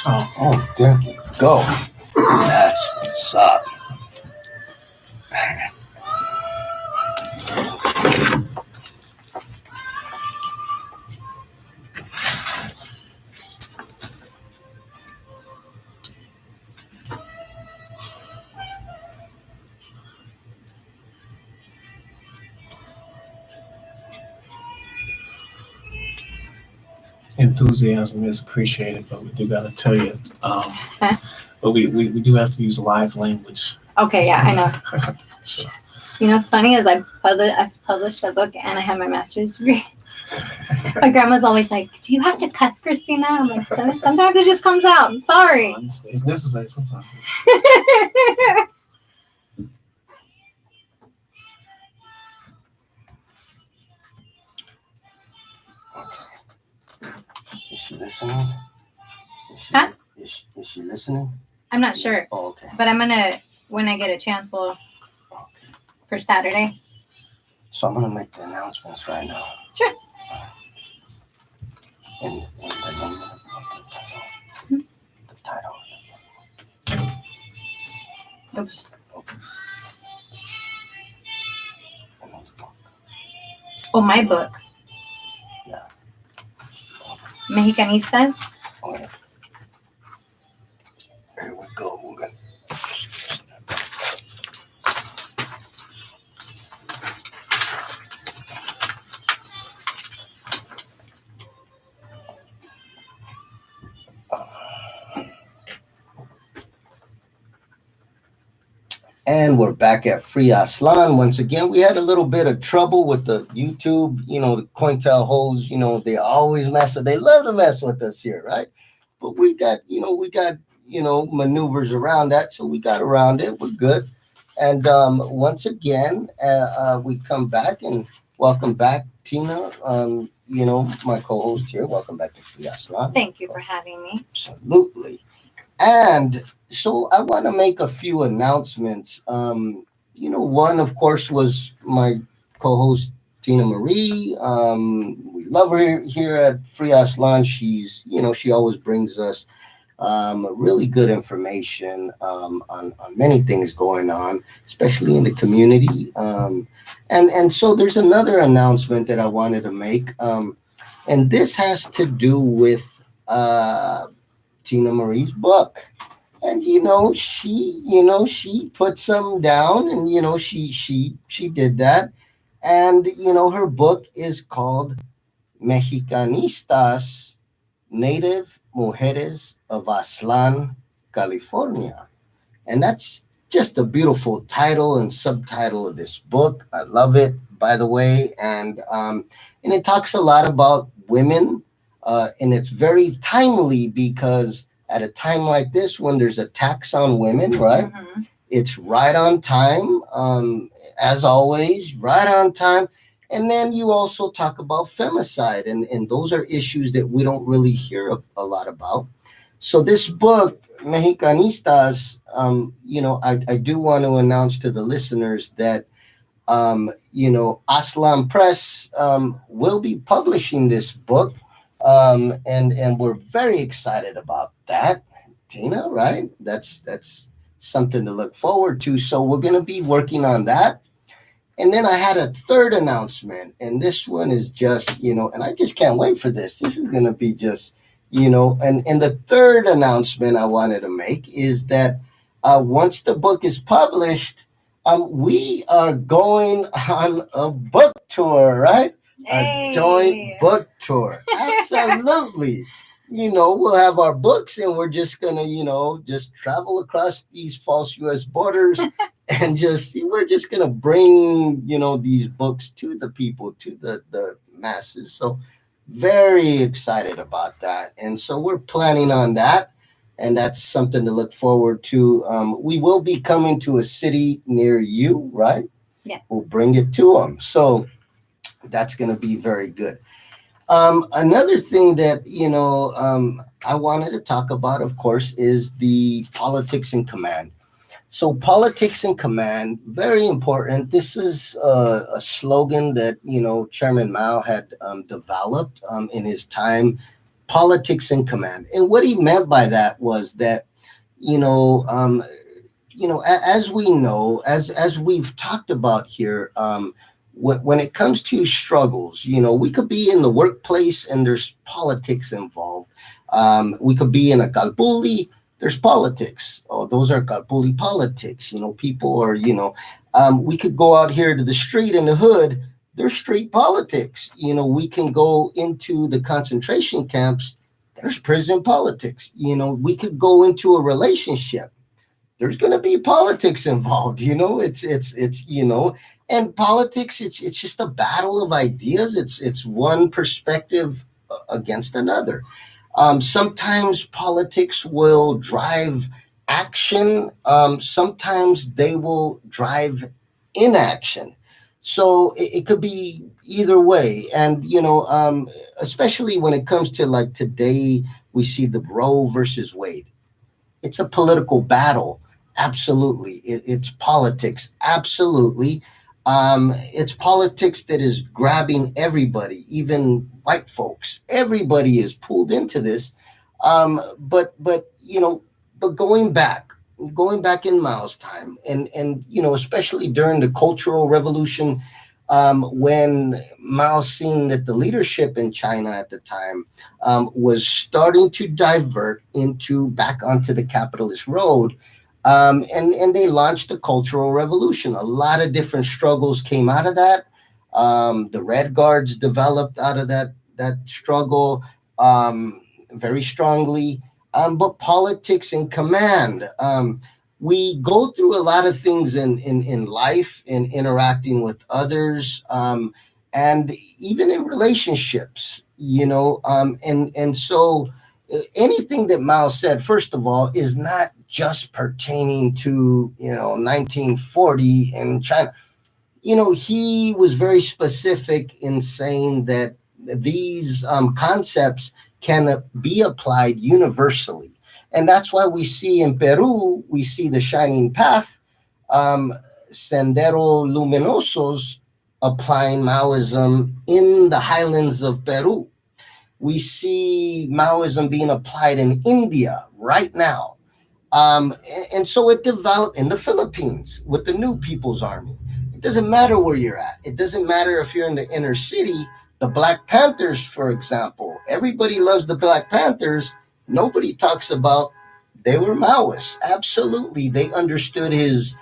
Oh, there you go. That's what's up. Enthusiasm is appreciated, but we do got to tell you, but we do have to use live language. Okay, yeah, I know. So, You know what's funny is I published a book and I have my master's degree. My grandma's always like, "Do you have to cuss, Christina?" I'm like, "Sometimes it just comes out. I'm sorry." it's necessary sometimes. Is she listening? Huh? Is she listening? I'm not sure. Oh, okay. But I'm gonna, when I get a chance, for Saturday. So I'm gonna make the announcements right now. Sure. And the name of the title. Oops. Okay. And then the book. Oh, my book. Yeah. Mexicanistas. Okay. Here we go. We're gonna. And we're back at Free Aztlan. Once again, we had a little bit of trouble with the YouTube, the Cointel hoes, they always mess up. They love to mess with us here, right? But we got maneuvers around that. So we got around it. We're good. And once again, we come back and welcome back, Tina. My co-host here. Welcome back to Free Aztlan. Thank you for having me. Absolutely. And so I want to make a few announcements. One, of course, was my co-host Tina Marie. We love her here at Free Aztlan. She always brings us really good information on many things going on, especially in the community. And so there's another announcement that I wanted to make, and this has to do with Tina Marie's book. And she put some down, and she did that. And her book is called Mexicanistas, Native Mujeres of Aztlan, California. And that's just a beautiful title and subtitle of this book. I love it, by the way. And it talks a lot about women, and it's very timely because at a time like this, when there's a tax on women, right? Mm-hmm. It's right on time, as always, right on time. And then you also talk about femicide, and those are issues that we don't really hear a lot about. So this book, Mexicanistas, I do want to announce to the listeners that Aslan Press will be publishing this book, and we're very excited about that, Tina. Right? That's something to look forward to. So we're going to be working on that. And then I had a third announcement, and this one is just, and I just can't wait for this. This is going to be just, and the third announcement I wanted to make is that once the book is published, we are going on a book tour, right? Hey. A joint book tour. Absolutely. We'll have our books and we're just going to, just travel across these false U.S. borders and we're just going to bring, these books to the people, to the masses. So very excited about that. And so we're planning on that. And that's something to look forward to. We will be coming to a city near you, right? Yeah. We'll bring it to them. So that's going to be very good. Another thing that, I wanted to talk about, of course, is the politics in command. So politics in command, very important. This is a slogan that, Chairman Mao had developed in his time politics in command. And what he meant by that was that, you know, as we know, as we've talked about here, when it comes to struggles, we could be in the workplace and there's politics involved. We could be in a kalpuli, there's politics. Oh, those are kalpuli politics. People are, we could go out here to the street in the hood, there's street politics. We can go into the concentration camps, there's prison politics. We could go into a relationship, there's going to be politics involved. And politics, it's just a battle of ideas. It's one perspective against another. Sometimes politics will drive action. Sometimes they will drive inaction. So it could be either way. And, especially when it comes to like today, we see the Roe versus Wade. It's a political battle. Absolutely. It's politics. Absolutely. It's politics that is grabbing everybody, even white folks. Everybody is pulled into this. But going back in Mao's time, and especially during the Cultural Revolution, when Mao seen that the leadership in China at the time was starting to divert back onto the capitalist road. And they launched the Cultural Revolution. A lot of different struggles came out of that. The Red Guards developed out of that struggle very strongly. But politics in command. We go through a lot of things in life, in interacting with others, and even in relationships, and so anything that Mao said, first of all, is not just pertaining to 1940 in China. He was very specific in saying that these concepts can be applied universally, and that's why we see in Peru, we see the shining path, Sendero Luminosos, applying Maoism in the highlands of Peru. We see Maoism being applied in India right now. And so it developed in the Philippines with the New People's Army. It doesn't matter where you're at. It doesn't matter if you're in the inner city. The Black Panthers, for example, everybody loves the Black Panthers. Nobody talks about they were Maoists. Absolutely. They understood his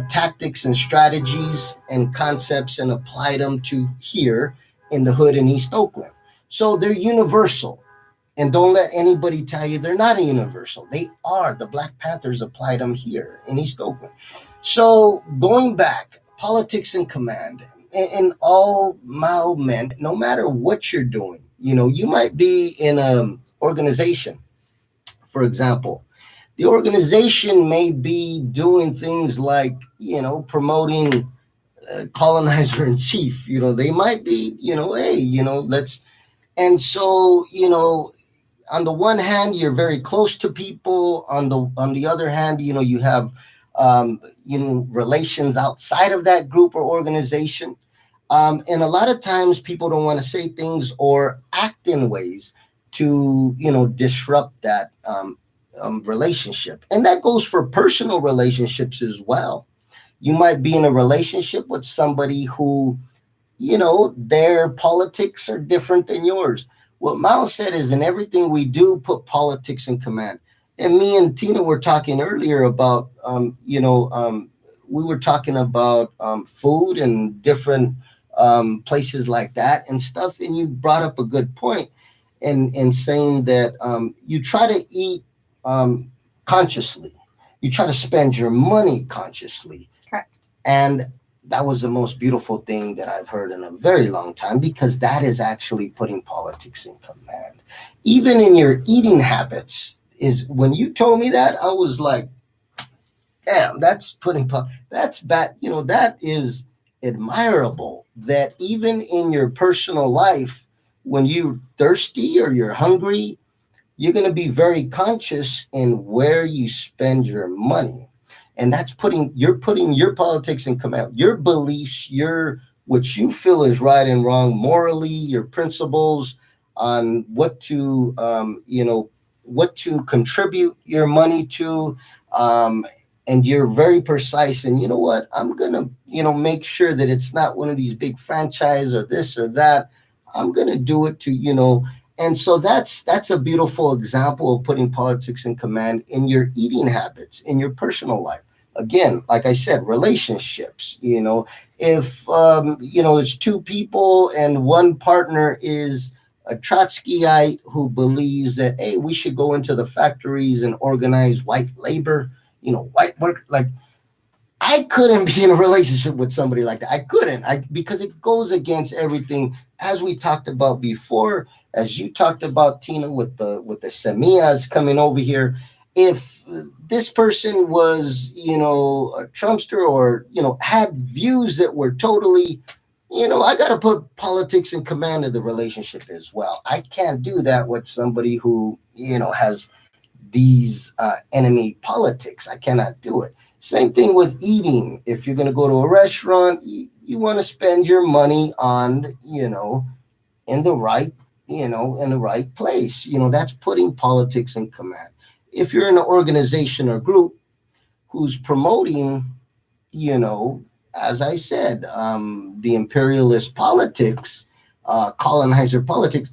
tactics and strategies and concepts and applied them to here in the hood in East Oakland. So they're universal. And don't let anybody tell you they're not a universal. They are. The Black Panthers applied them here in East Oakland. So going back, politics in command, and all Mao meant, no matter what you're doing, you might be in an organization, for example. The organization may be doing things like, promoting colonizer in chief. They might be, hey, let's. And so, on the one hand, you're very close to people. On the other hand, you have relations outside of that group or organization. And a lot of times people don't want to say things or act in ways to, disrupt that relationship. And that goes for personal relationships as well. You might be in a relationship with somebody who, their politics are different than yours. What Mao said is, in everything we do, put politics in command. And me and Tina were talking earlier about, we were talking about food and different places like that and stuff. And you brought up a good point in saying that you try to eat consciously. You try to spend your money consciously. Correct. And that was the most beautiful thing that I've heard in a very long time, because that is actually putting politics in command. Even in your eating habits, is when you told me that, I was like, damn, that's that's bad. That is admirable, that even in your personal life, when you're thirsty or you're hungry, you're going to be very conscious in where you spend your money. And that's putting your politics in command, your beliefs, what you feel is right and wrong morally, your principles, on what to what to contribute your money to, um, and you're very precise. And you know what? I'm gonna make sure that it's not one of these big franchise or this or that. I'm gonna do it to And so that's a beautiful example of putting politics in command in your eating habits, in your personal life. Again, like I said, relationships. If there's two people and one partner is a Trotskyite who believes that, hey, we should go into the factories and organize white labor, white work. Like, I couldn't be in a relationship with somebody like that. I couldn't. Because it goes against everything, as we talked about before, as you talked about, Tina, with the semillas coming over here. If this person was, a Trumpster, or had views that were totally, I got to put politics in command of the relationship as well. I can't do that with somebody who has these enemy politics. I cannot do it. Same thing with eating. If you're going to go to a restaurant, you want to spend your money on, in the right, in the right place. That's putting politics in command. If you're in an organization or group who's promoting, as I said, the imperialist politics, colonizer politics,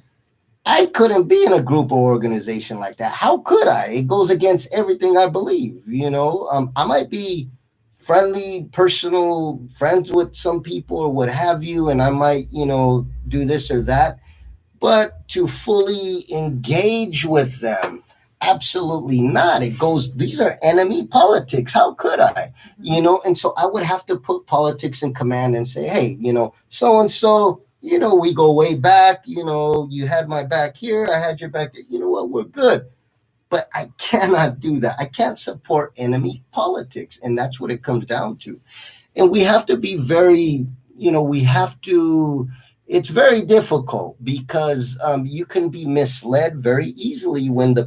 I couldn't be in a group or organization like that. How could I? It goes against everything I believe. I might be friendly, personal friends with some people or what have you, and I might, do this or that. But to fully engage with them, absolutely not. It goes, these are enemy politics. How could I? And so I would have to put politics in command and say, hey, so and so, we go way back. You had my back here, I had your back there. You know what? We're good. But I cannot do that. I can't support enemy politics. And that's what it comes down to. And we have to be very, we have to, it's very difficult because you can be misled very easily when the